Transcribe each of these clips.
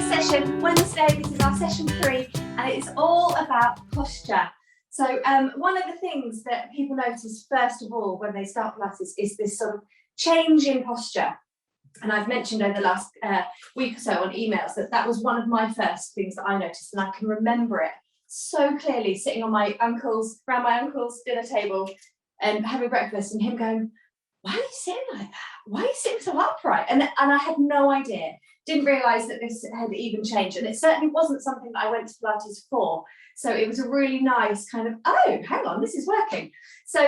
session, Wednesday. This is our session 3, and it is all about posture. So one of the things that people notice first of all when they start Pilates is this sort of change in posture. And I've mentioned over the last week or so on emails that was one of my first things that I noticed, and I can remember it so clearly, sitting on around my uncle's dinner table and having breakfast, and him going, "Why are you sitting like that? Why are you sitting so upright?" And I had no idea, didn't realise that this had even changed. And it certainly wasn't something that I went to Pilates for. So it was a really nice kind of, oh, hang on, this is working. So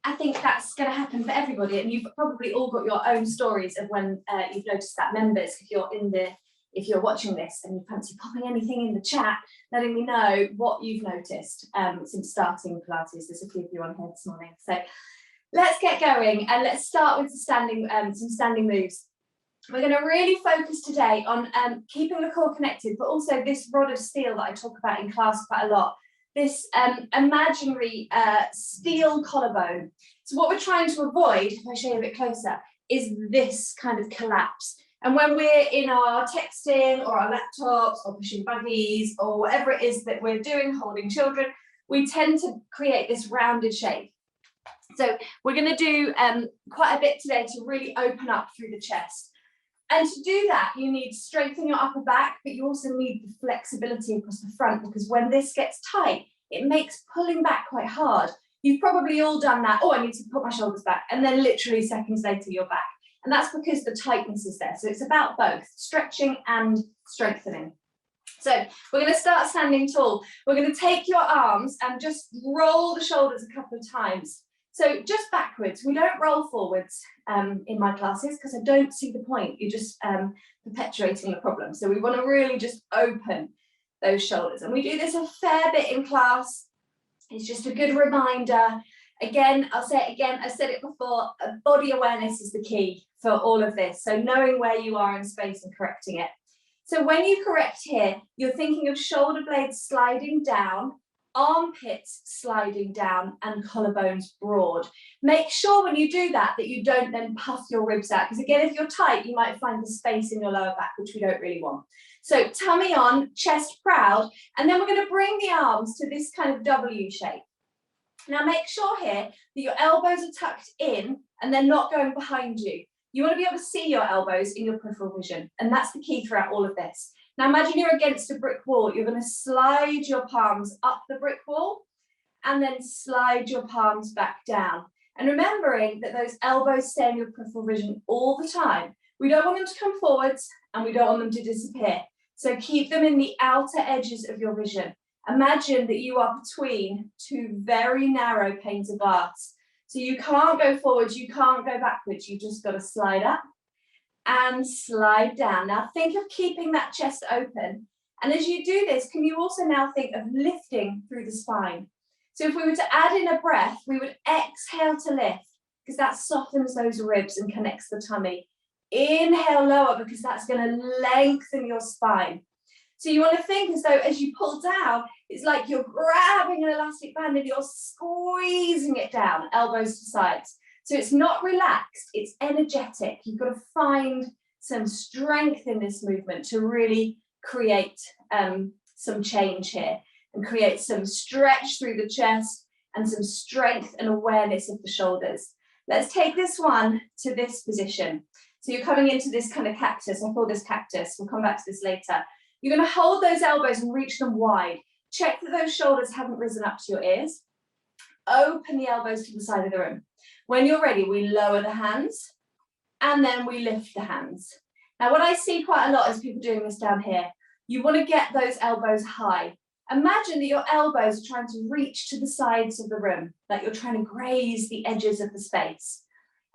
I think that's going to happen for everybody. And you've probably all got your own stories of when you've noticed that. Members, if you're watching this and you fancy popping anything in the chat, letting me know what you've noticed since starting Pilates. There's a few of you on here this morning. So let's get going, and let's start with some standing moves. We're going to really focus today on keeping the core connected, but also this rod of steel that I talk about in class quite a lot, this imaginary steel collarbone. So what we're trying to avoid, if I show you a bit closer, is this kind of collapse. And when we're in our texting or our laptops or pushing buggies or whatever it is that we're doing, holding children, we tend to create this rounded shape. So we're going to do quite a bit today to really open up through the chest. And to do that, you need to strengthen your upper back, but you also need the flexibility across the front, because when this gets tight, it makes pulling back quite hard. You've probably all done that. Oh, I need to put my shoulders back. And then literally seconds later, you're back. And that's because the tightness is there. So it's about both stretching and strengthening. So we're going to start standing tall. We're going to take your arms and just roll the shoulders a couple of times. So just backwards. We don't roll forwards in my classes because I don't see the point. You're just perpetuating the problem. So we want to really just open those shoulders. And we do this a fair bit in class. It's just a good reminder. Again, I'll say it again. I said it before. Body awareness is the key for all of this. So knowing where you are in space and correcting it. So when you correct here, you're thinking of shoulder blades sliding down, armpits sliding down, and collarbones broad. Make sure when you do that you don't then puff your ribs out, because again, if you're tight, you might find the space in your lower back, which we don't really want. So tummy on, chest proud, and then we're going to bring the arms to this kind of W shape. Now make sure here that your elbows are tucked in and they're not going behind you. You want to be able to see your elbows in your peripheral vision, and that's the key throughout all of this. Now imagine you're against a brick wall. You're going to slide your palms up the brick wall and then slide your palms back down. And remembering that those elbows stay in your peripheral vision all the time. We don't want them to come forwards and we don't want them to disappear. So keep them in the outer edges of your vision. Imagine that you are between two very narrow panes of glass. So you can't go forwards, you can't go backwards. You just got to slide up and slide down. Now think of keeping that chest open. And as you do this, can you also now think of lifting through the spine? So if we were to add in a breath, we would exhale to lift, because that softens those ribs and connects the tummy. Inhale lower, because that's going to lengthen your spine. So you want to think as though as you pull down, it's like you're grabbing an elastic band and you're squeezing it down, elbows to sides. So it's not relaxed, it's energetic. You've got to find some strength in this movement to really create some change here and create some stretch through the chest and some strength and awareness of the shoulders. Let's take this one to this position. So you're coming into this kind of cactus. I call this cactus. We'll come back to this later. You're going to hold those elbows and reach them wide. Check that those shoulders haven't risen up to your ears. Open the elbows to the side of the room. When you're ready, we lower the hands and then we lift the hands. Now, what I see quite a lot is people doing this down here. You want to get those elbows high. Imagine that your elbows are trying to reach to the sides of the room, like you're trying to graze the edges of the space.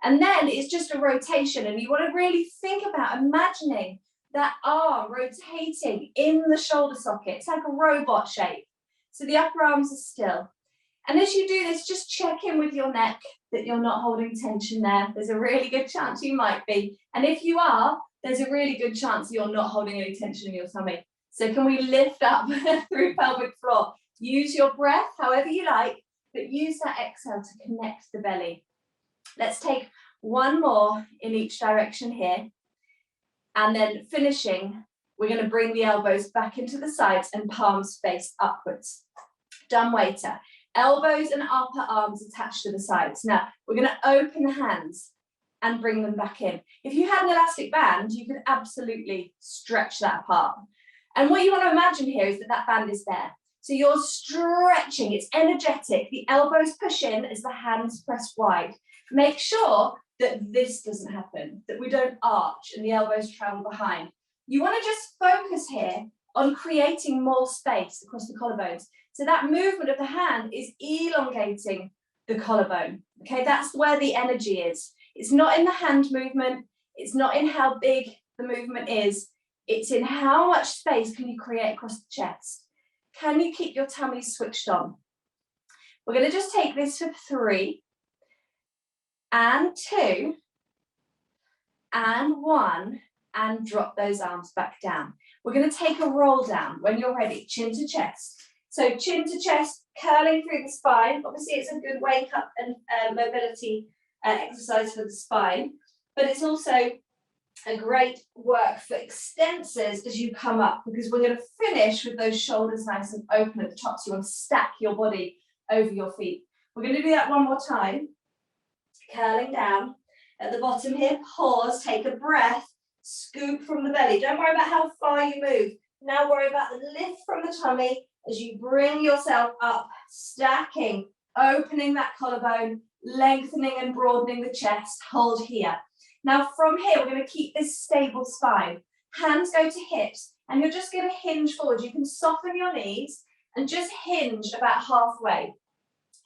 And then it's just a rotation, and you want to really think about imagining that arm rotating in the shoulder socket. It's like a robot shape. So the upper arms are still. And as you do this, just check in with your neck that you're not holding tension there. There's a really good chance you might be. And if you are, there's a really good chance you're not holding any tension in your tummy. So can we lift up through pelvic floor? Use your breath however you like, but use that exhale to connect the belly. Let's take one more in each direction here. And then finishing, we're going to bring the elbows back into the sides and palms face upwards. Dumb waiter. Elbows and upper arms attached to the sides. Now, we're going to open the hands and bring them back in. If you had an elastic band, you could absolutely stretch that apart. And what you want to imagine here is that that band is there. So you're stretching, it's energetic. The elbows push in as the hands press wide. Make sure that this doesn't happen, that we don't arch and the elbows travel behind. You want to just focus here on creating more space across the collarbones. So that movement of the hand is elongating the collarbone. Okay, that's where the energy is. It's not in the hand movement. It's not in how big the movement is. It's in how much space can you create across the chest. Can you keep your tummy switched on? We're going to just take this for 3 and 2 and 1 and drop those arms back down. We're going to take a roll down when you're ready, chin to chest. So chin to chest, curling through the spine. Obviously, it's a good wake up and mobility exercise for the spine, but it's also a great work for extensors as you come up, because we're going to finish with those shoulders nice and open at the top. So you want to stack your body over your feet. We're going to do that one more time. Curling down. At the bottom here, pause, take a breath, scoop from the belly. Don't worry about how far you move. Now worry about the lift from the tummy as you bring yourself up, stacking, opening that collarbone, lengthening and broadening the chest. Hold here. Now from here, we're going to keep this stable spine. Hands go to hips, and you're just going to hinge forward. You can soften your knees and just hinge about halfway.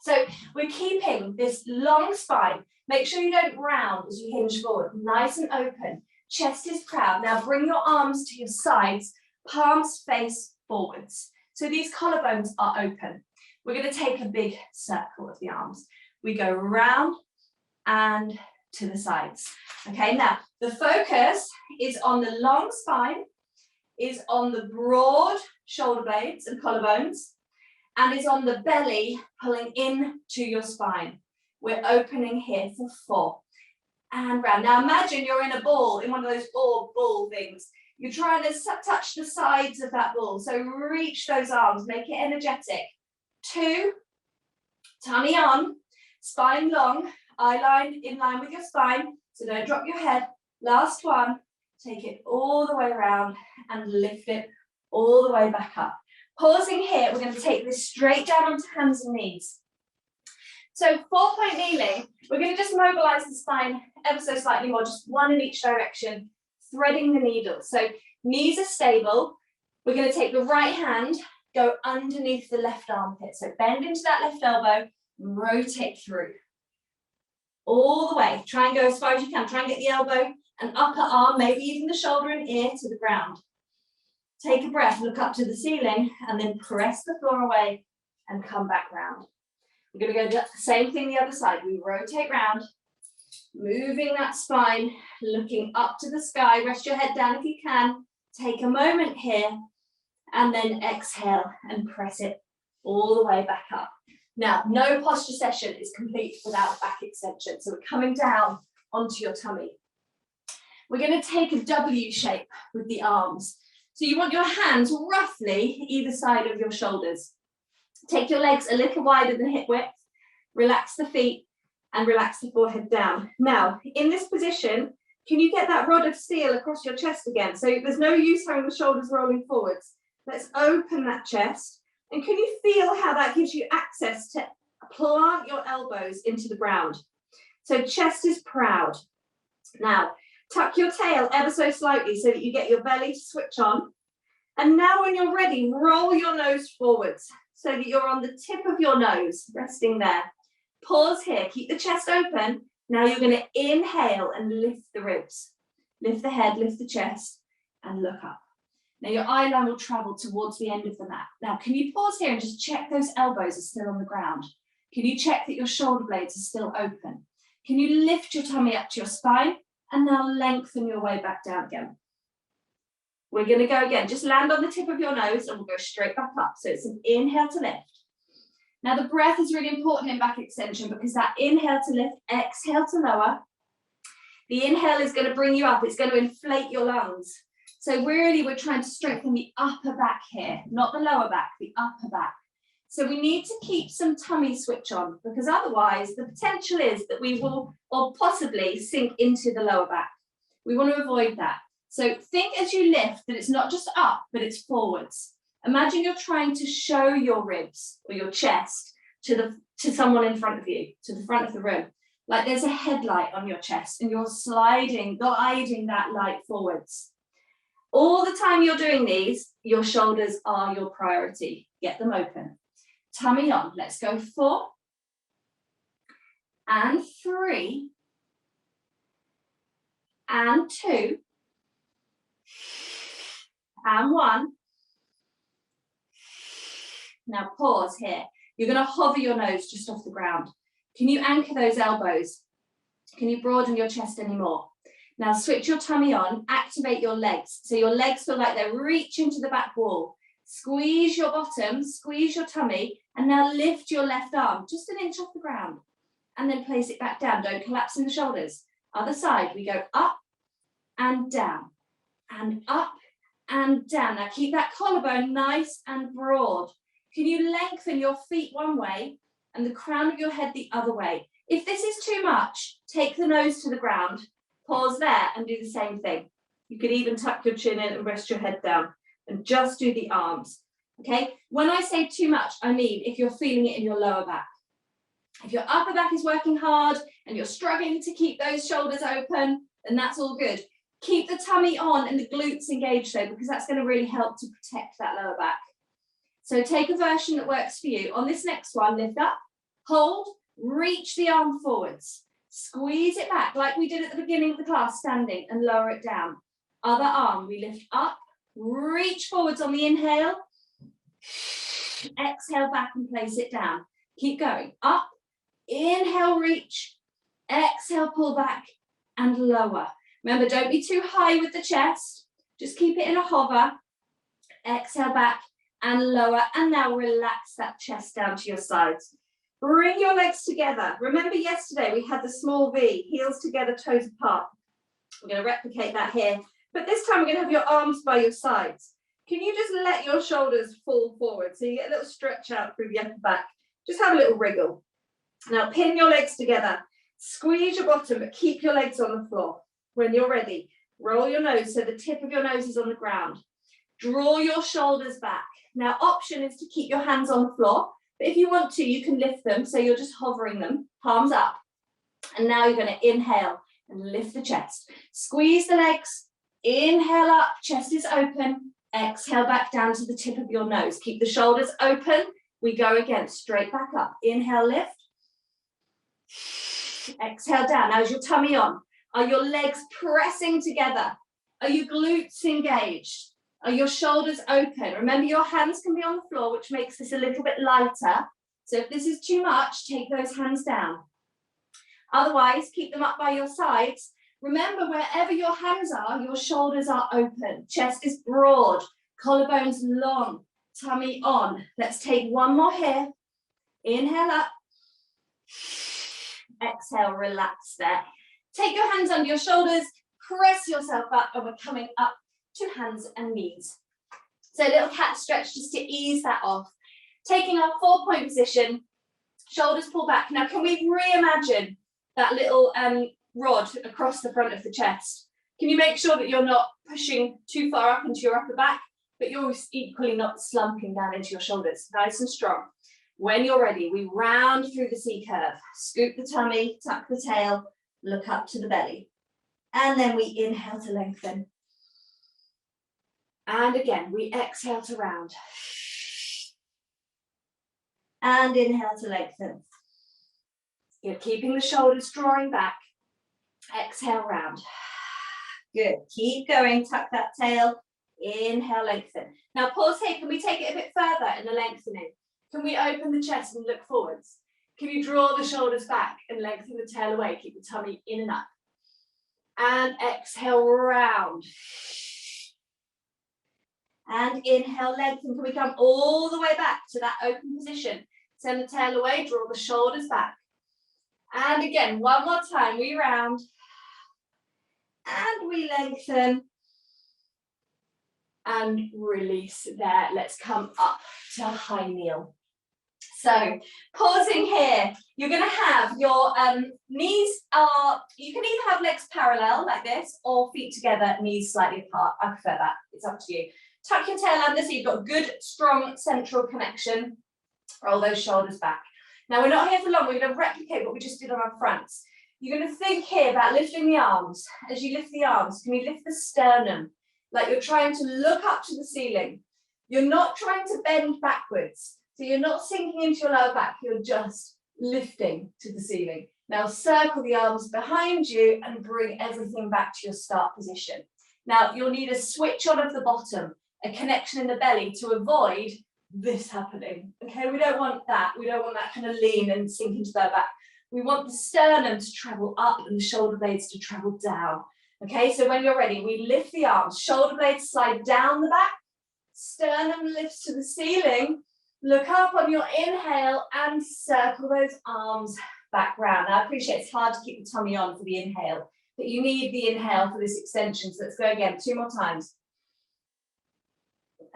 So we're keeping this long spine. Make sure you don't round as you hinge forward. Nice and open. Chest is proud. Now bring your arms to your sides, palms face forwards. So these collarbones are open. We're going to take a big circle of the arms. We go round and to the sides. Okay, now the focus is on the long spine, is on the broad shoulder blades and collarbones, and is on the belly pulling in to your spine. We're opening here for 4 and round. Now imagine you're in a ball, in one of those ball things. You're trying to touch the sides of that ball. So reach those arms, make it energetic. 2, tummy on, spine long, eye line in line with your spine. So don't drop your head. Last one, take it all the way around and lift it all the way back up. Pausing here, we're going to take this straight down onto hands and knees. So 4-point kneeling, we're going to just mobilize the spine ever so slightly more, just one in each direction, threading the needle. So knees are stable. We're going to take the right hand, go underneath the left armpit. So bend into that left elbow, rotate through. All the way. Try and go as far as you can. Try and get the elbow and upper arm, maybe even the shoulder and ear to the ground. Take a breath, look up to the ceiling, and then press the floor away and come back round. We're going to go do the same thing the other side. We rotate round, moving that spine, looking up to the sky. Rest your head down if you can. Take a moment here, and then exhale and press it all the way back up. Now, no posture session is complete without back extension. So we're coming down onto your tummy. We're going to take a W shape with the arms. So you want your hands roughly either side of your shoulders. Take your legs a little wider than hip width. Relax the feet and relax the forehead down. Now, in this position, can you get that rod of steel across your chest again? So there's no use having the shoulders rolling forwards. Let's open that chest. And can you feel how that gives you access to plant your elbows into the ground? So chest is proud. Now, tuck your tail ever so slightly so that you get your belly to switch on. And now when you're ready, roll your nose forwards so that you're on the tip of your nose, resting there. Pause here, keep the chest open. Now you're going to inhale and lift the ribs. Lift the head, lift the chest, and look up. Now your eye line will travel towards the end of the mat. Now, can you pause here and just check those elbows are still on the ground? Can you check that your shoulder blades are still open? Can you lift your tummy up to your spine? And now lengthen your way back down again. We're going to go again. Just land on the tip of your nose and we'll go straight back up. So it's an inhale to lift. Now the breath is really important in back extension because that inhale to lift, exhale to lower. The inhale is going to bring you up. It's going to inflate your lungs. So really, we're trying to strengthen the upper back here, not the lower back, the upper back. So we need to keep some tummy switch on, because otherwise the potential is that we will, or possibly, sink into the lower back. We want to avoid that. So think as you lift that it's not just up, but it's forwards. Imagine you're trying to show your ribs or your chest to someone in front of you, to the front of the room. Like there's a headlight on your chest and you're gliding that light forwards. All the time you're doing these, your shoulders are your priority. Get them open. Tummy on. Let's go 4 and 3 and 2 and 1. Now pause here. You're going to hover your nose just off the ground. Can you anchor those elbows? Can you broaden your chest anymore? Now switch your tummy on, activate your legs. So your legs feel like they're reaching to the back wall. Squeeze your bottom, squeeze your tummy, and now lift your left arm just an inch off the ground. And then place it back down. Don't collapse in the shoulders. Other side, we go up and down, and up and down. Now keep that collarbone nice and broad. Can you lengthen your feet one way and the crown of your head the other way? If this is too much, take the nose to the ground, pause there and do the same thing. You could even tuck your chin in and rest your head down and just do the arms, okay? When I say too much, I mean if you're feeling it in your lower back. If your upper back is working hard and you're struggling to keep those shoulders open, then that's all good. Keep the tummy on and the glutes engaged though, because that's going to really help to protect that lower back. So take a version that works for you. On this next one, lift up, hold, reach the arm forwards, squeeze it back like we did at the beginning of the class, standing, and lower it down. Other arm, we lift up, reach forwards on the inhale, exhale back and place it down. Keep going, up, inhale, reach, exhale, pull back and lower. Remember, don't be too high with the chest, just keep it in a hover, exhale back and lower, and now relax that chest down to your sides. Bring your legs together. Remember yesterday we had the small V, heels together, toes apart. We're going to replicate that here, but this time we're going to have your arms by your sides. Can you just let your shoulders fall forward so you get a little stretch out through the upper back? Just have a little wriggle. Now pin your legs together, squeeze your bottom, but keep your legs on the floor. When you're ready, roll your nose so the tip of your nose is on the ground. Draw your shoulders back. Now, option is to keep your hands on the floor, but if you want to, you can lift them, so you're just hovering them, palms up. And now you're going to inhale and lift the chest. Squeeze the legs, inhale up, chest is open, exhale back down to the tip of your nose. Keep the shoulders open. We go again, straight back up. Inhale, lift. Exhale down. Now is your tummy on? Are your legs pressing together? Are your glutes engaged? Are your shoulders open? Remember, your hands can be on the floor, which makes this a little bit lighter. So if this is too much, take those hands down. Otherwise, keep them up by your sides. Remember, wherever your hands are, your shoulders are open. Chest is broad, collarbones long, tummy on. Let's take one more here. Inhale up. Exhale, relax there. Take your hands under your shoulders, press yourself up, and we're coming up to hands and knees. So a little cat stretch just to ease that off. Taking our 4-point position, shoulders pull back. Now can we reimagine that little rod across the front of the chest? Can you make sure that you're not pushing too far up into your upper back, but you're equally not slumping down into your shoulders? Nice and strong. When you're ready, we round through the C curve. Scoop the tummy, tuck the tail, look up to the belly. And then we inhale to lengthen. And again, we exhale to round. And inhale to lengthen. You're keeping the shoulders drawing back. Exhale, round. Good. Keep going. Tuck that tail. Inhale, lengthen. Now pause here. Can we take it a bit further in the lengthening? Can we open the chest and look forwards? Can you draw the shoulders back and lengthen the tail away? Keep the tummy in and up. And exhale, round. And inhale, lengthen. Can we come all the way back to that open position? Send the tail away, draw the shoulders back. And again, one more time, we round. and we lengthen and release there. Let's come up to high kneel. So pausing here, you're going to have your knees you can either have legs parallel like this or feet together, knees slightly apart. I prefer that, it's up to you. Tuck your tail under so you've got good, strong central connection. Roll those shoulders back. Now we're not here for long, we're going to replicate what we just did on our fronts. You're going to think here about lifting the arms. As you lift the arms, can you lift the sternum? Like you're trying to look up to the ceiling. You're not trying to bend backwards. So you're not sinking into your lower back, you're just lifting to the ceiling. Now circle the arms behind you and bring everything back to your start position. Now you'll need a switch on of the bottom, a connection in the belly to avoid this happening. Okay, we don't want that. We don't want that kind of lean and sink into the back. We want the sternum to travel up and the shoulder blades to travel down. Okay, so when you're ready, we lift the arms, shoulder blades slide down the back, sternum lifts to the ceiling, look up on your inhale and circle those arms back round. Now I appreciate it's hard to keep the tummy on for the inhale, but you need the inhale for this extension. So let's go again, 2 more times.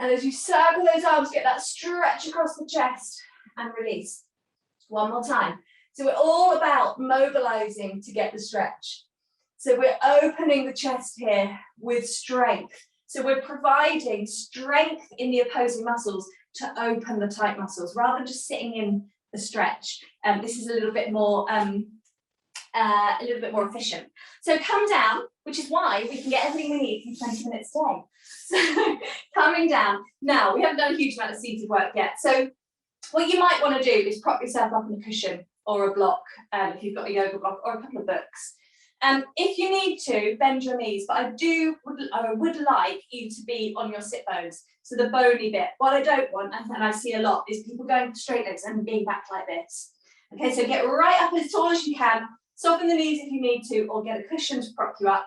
And as you circle those arms, get that stretch across the chest and release. 1 more time. So we're all about mobilizing to get the stretch. So we're opening the chest here with strength. So we're providing strength in the opposing muscles to open the tight muscles rather than just sitting in the stretch. This is a little bit more efficient. So come down, which is why we can get everything we need in 20 minutes a day. So coming down. Now, we haven't done a huge amount of seated work yet. So what you might want to do is prop yourself up on a cushion or a block, if you've got a yoga block or a couple of books. If you need to, bend your knees, but I would like you to be on your sit bones, so the bony bit. What I don't want, and I see a lot, is people going for straight legs and being back like this. Okay, so get right up as tall as you can, soften the knees if you need to, or get a cushion to prop you up.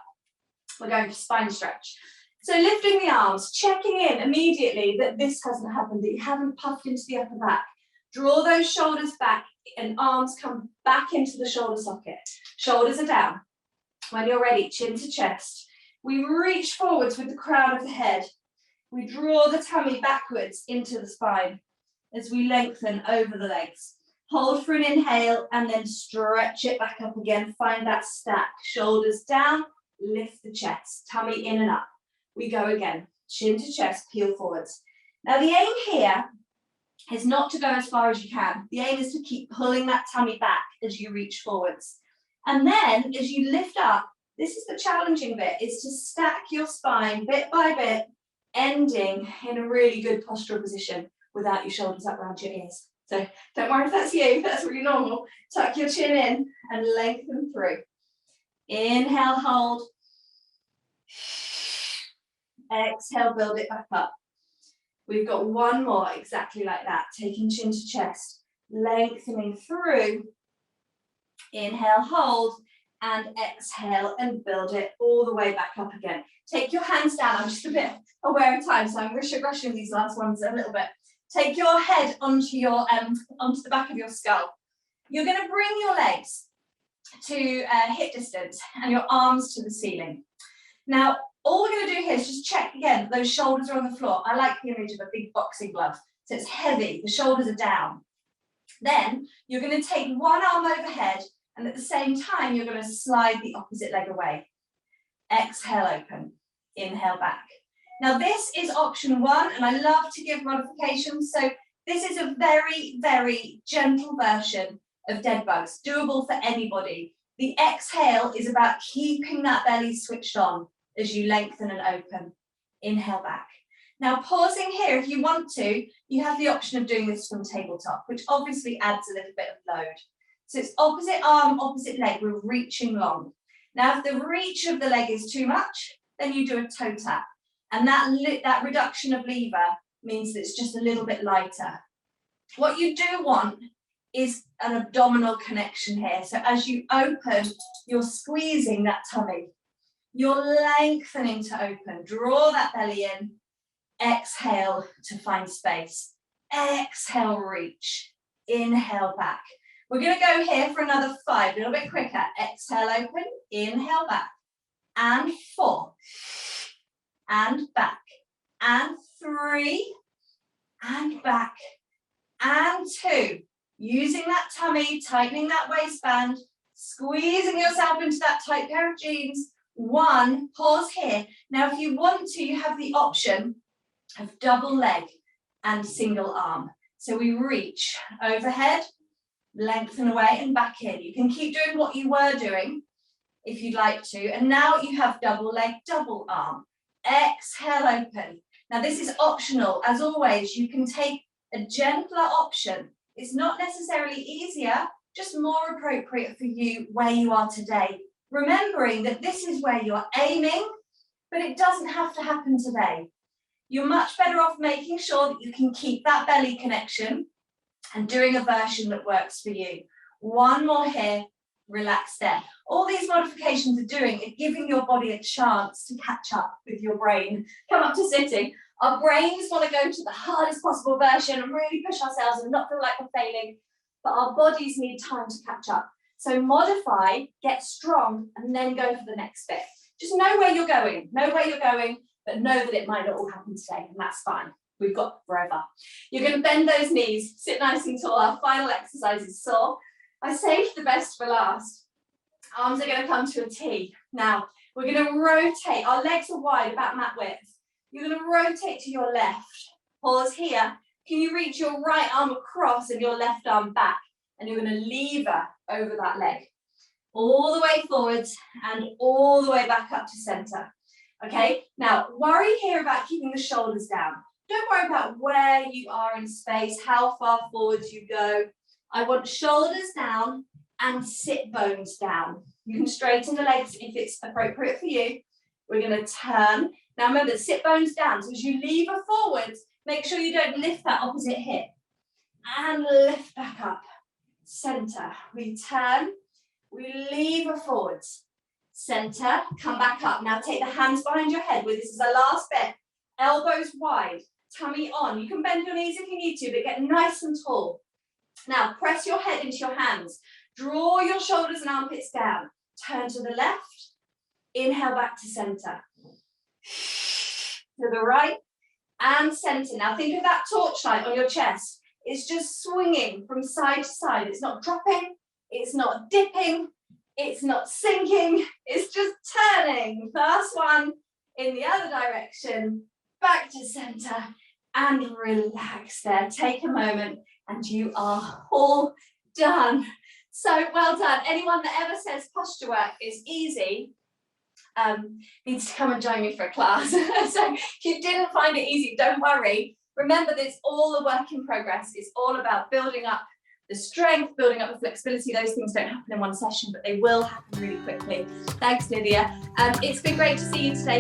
We're going for spine stretch. So lifting the arms, checking in immediately that this hasn't happened, that you haven't puffed into the upper back. Draw those shoulders back and arms come back into the shoulder socket. Shoulders are down. When you're ready, chin to chest. We reach forwards with the crown of the head. We draw the tummy backwards into the spine as we lengthen over the legs. Hold for an inhale and then stretch it back up again. Find that stack. Shoulders down, lift the chest, tummy in and up. We go again, chin to chest, peel forwards. Now the aim here is not to go as far as you can. The aim is to keep pulling that tummy back as you reach forwards. And then as you lift up, this is the challenging bit, is to stack your spine bit by bit, ending in a really good postural position without your shoulders up around your ears. So don't worry if that's you, that's really normal. Tuck your chin in and lengthen through. Inhale, hold. Exhale, build it back up. We've got 1 more exactly like that. Taking chin to chest, lengthening through. Inhale, hold, and exhale and build it all the way back up again. Take your hands down. I'm just a bit aware of time, so I'm rushing these last ones a little bit. Take your head onto the back of your skull. You're going to bring your legs to hip distance and your arms to the ceiling. Now, all we're going to do here is just check again that those shoulders are on the floor. I like the image of a big boxing glove. So it's heavy, the shoulders are down. Then you're going to take one arm overhead and at the same time, you're going to slide the opposite leg away. Exhale, open. Inhale, back. Now this is option 1, and I love to give modifications. So this is a very, very gentle version of dead bugs, doable for anybody. The exhale is about keeping that belly switched on as you lengthen and open. Inhale, back. Now pausing here, if you want to, you have the option of doing this from tabletop, which obviously adds a little bit of load. So it's opposite arm, opposite leg, we're reaching long. Now if the reach of the leg is too much, then you do a toe tap. And that reduction of lever means that it's just a little bit lighter. What you do want is an abdominal connection here. So as you open, you're squeezing that tummy. You're lengthening to open. Draw that belly in. Exhale to find space. Exhale, reach. Inhale, back. We're going to go here for another 5, a little bit quicker. Exhale, open. Inhale, back. and 4, and back, and 3, and back, and 2. Using that tummy, tightening that waistband, squeezing yourself into that tight pair of jeans. 1, pause here. Now, if you want to, you have the option of double leg and single arm. So we reach overhead, lengthen away and back in. You can keep doing what you were doing if you'd like to. And now you have double leg, double arm. Exhale, open. Now this is optional. As always, you can take a gentler option. It's not necessarily easier, just more appropriate for you where you are today. Remembering that this is where you're aiming, but it doesn't have to happen today. You're much better off making sure that you can keep that belly connection and doing a version that works for you. 1 more here, relax there. All these modifications are doing is giving your body a chance to catch up with your brain. Come up to sitting. Our brains want to go to the hardest possible version and really push ourselves and not feel like we're failing, but our bodies need time to catch up. So modify, get strong, and then go for the next bit. Just know where you're going, but know that it might not all happen today, and that's fine. We've got forever. You're going to bend those knees, sit nice and tall. Our final exercise is sore. I saved the best for last. Arms are going to come to a T. Now, we're going to rotate. Our legs are wide, about mat width. You're going to rotate to your left. Pause here. Can you reach your right arm across and your left arm back? And you're going to lever over that leg. All the way forwards and all the way back up to center. Okay, now worry here about keeping the shoulders down. Don't worry about where you are in space, how far forwards you go. I want shoulders down and sit bones down. You can straighten the legs if it's appropriate for you. We're going to turn. Now remember, sit bones down. So as you lever forwards, make sure you don't lift that opposite hip. And lift back up. Center. We turn. We lever forwards. Center. Come back up. Now take the hands behind your head. This is our last bit. Elbows wide. Tummy on. You can bend your knees if you need to, but get nice and tall. Now press your head into your hands. Draw your shoulders and armpits down. Turn to the left. Inhale back to center. To the right and center. Now think of that torchlight on your chest. It's just swinging from side to side. It's not dropping. It's not dipping. It's not sinking. It's just turning. First one in the other direction. Back to center. And relax there. Take a moment and you are all done. So well done. Anyone that ever says posture work is easy needs to come and join me for a class. So if you didn't find it easy, don't worry. Remember, that it's all a work in progress. It's all about building up the strength, building up the flexibility. Those things don't happen in one session, but they will happen really quickly. Thanks, Lydia. It's been great to see you today.